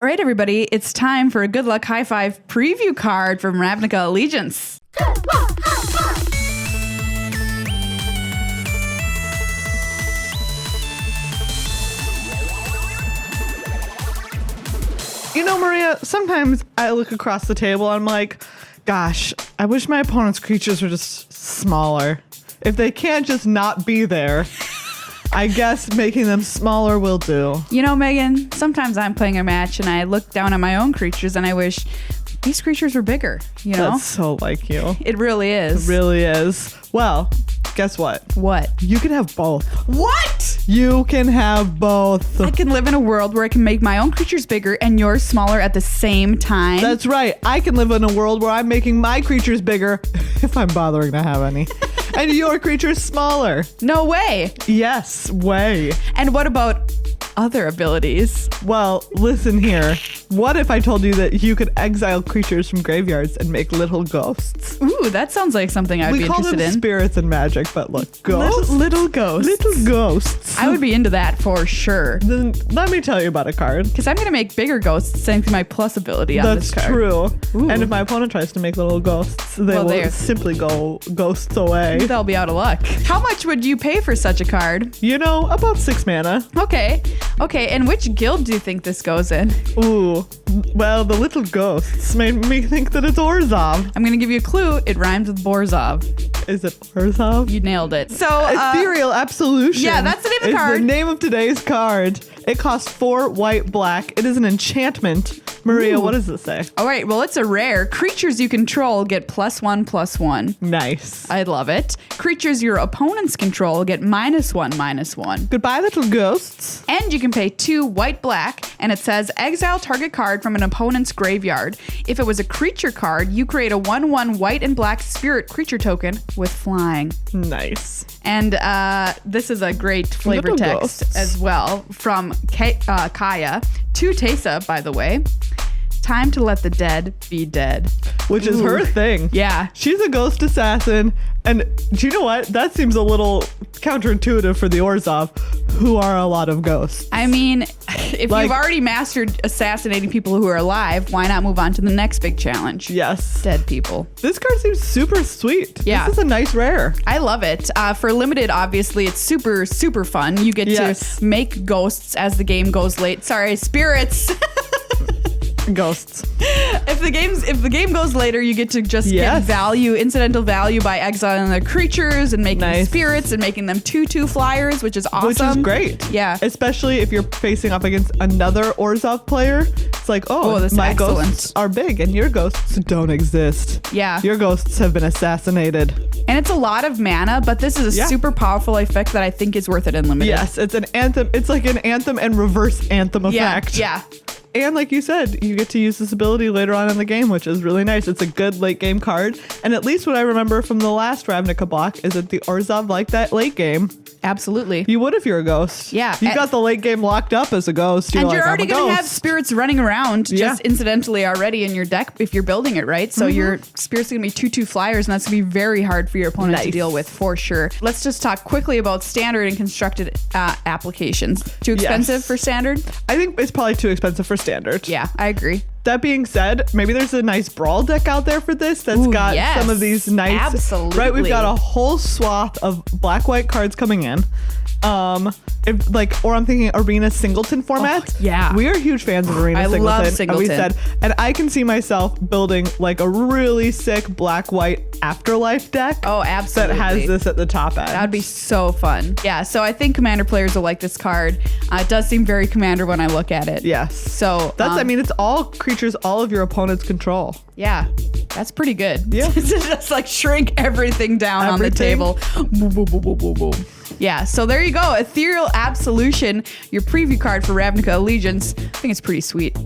All right, everybody, it's time for a good luck high five preview card from Ravnica Allegiance. You know, Maria, sometimes I look across the table and I'm like, gosh, I wish my opponent's creatures were just smaller. If they can't just not be there, I guess making them smaller will do. You know, Megan, sometimes I'm playing a match and I look down at my own creatures and I wish these creatures were bigger, you know? That's so like you. It really is. It really is. Well, guess what? What? You can have both. What? You can have both. I can live in a world where I can make my own creatures bigger and yours smaller at the same time. That's right. I can live in a world where I'm making my creatures bigger, if I'm bothering to have any, and your creatures smaller. No way. Yes, way. And what about other abilities? Well, listen here. What if I told you that you could exile creatures from graveyards and make little ghosts? Ooh, that sounds like something I'd be We call interested them in. spirits in Magic, but look, ghosts. Little ghosts. Little ghosts. I would be into that for sure. Then let me tell you about a card. Because I'm going to make bigger ghosts thanks to my plus ability on this That's card. true. Ooh. And if my opponent tries to make little ghosts, they Well, will there. simply go ghosts away. They'll be out of luck. How much would you pay for such a card? You know, about 6 mana. Okay. And which guild do you think this goes in? Ooh. Well, the little ghosts made me think that it's Orzhov. I'm going to give you a clue. It rhymes with Borzov. Is it Orzhov? You nailed it. So, Ethereal Absolution. yeah, that's the name of the is card. the name of today's card. It costs 4 white, black. It is an enchantment. Maria, Ooh. what does it say? all right, well, it's a rare. Creatures you control get +1/+1. Nice. I love it. Creatures your opponents control get -1/-1. Goodbye, little ghosts. And you can pay 2 white black, and it says exile target card from an opponent's graveyard. If it was a creature card, you create a 1/1 white and black spirit creature token with flying. Nice. And this is a great flavor Little text ghosts. as well from Kaya to Tesa, by the way. Time to let the dead be dead. Which is her thing. Yeah. She's a ghost assassin. And do you know what? That seems a little counterintuitive for the Orzhov, who are a lot of ghosts. I mean, if Like- you've already mastered assassinating people who are alive, why not move on to the next big challenge? Yes. Dead people. This card seems super sweet. Yeah. This is a nice rare. I love it. For limited, obviously, it's super, super fun. You get Yes. to make ghosts as the game goes late. Sorry, spirits. Ghosts. If the game goes later, you get to just Yes. get value, incidental value by exiling the creatures and making Nice. spirits and making them 2/2 flyers, which is awesome. Which is great. Yeah. Especially if you're facing off against another Orzhov player. It's like, Oh, oh, that's my excellent. ghosts are big and your ghosts don't exist. Yeah. Your ghosts have been assassinated. And it's a lot of mana, but this is a Yeah. super powerful effect that I think is worth it in limited. Yes, it's an anthem. It's like an anthem and reverse anthem effect. Yeah. And like you said, you get to use this ability later on in the game, which is really nice. It's a good late game card. And at least what I remember from the last Ravnica block is that the Orzhov liked that late game. Absolutely. You would if you're a ghost. Yeah. You got the late game locked up as a ghost. And like, you're already I'm a going to have ghost. spirits running around Yeah. just incidentally already in your deck if you're building it right. So your spirits are going to be 2/2 flyers, and that's going to be very hard for your opponent to Nice. deal with for sure. Let's just talk quickly about standard and constructed applications. Too expensive Yes. for standard? I think it's probably too expensive for standard. Yeah, I agree. That being said, maybe there's a nice brawl deck out there for this that's Ooh, got yes. some of these nice. Absolutely. Right, we've got a whole swath of black-white cards coming in. Or I'm thinking Arena Singleton format. yeah. We are huge fans of Arena I Singleton. love And we Singleton. said, and I can see myself building like a really sick black-white Afterlife deck. Oh, That absolutely. has this at the top end. That'd be so fun. Yeah, so I think Commander players will like this card. It does seem very Commander when I look at it. Yes. So That's, I mean, it's all creatures all of your opponent's control. yeah, that's pretty good. Yeah. Just like shrink everything down on the Everything. table. Boom, boom, boom, boom, boom, boom. Yeah, so there you go. Ethereal Absolution, your preview card for Ravnica Allegiance. I think it's pretty sweet.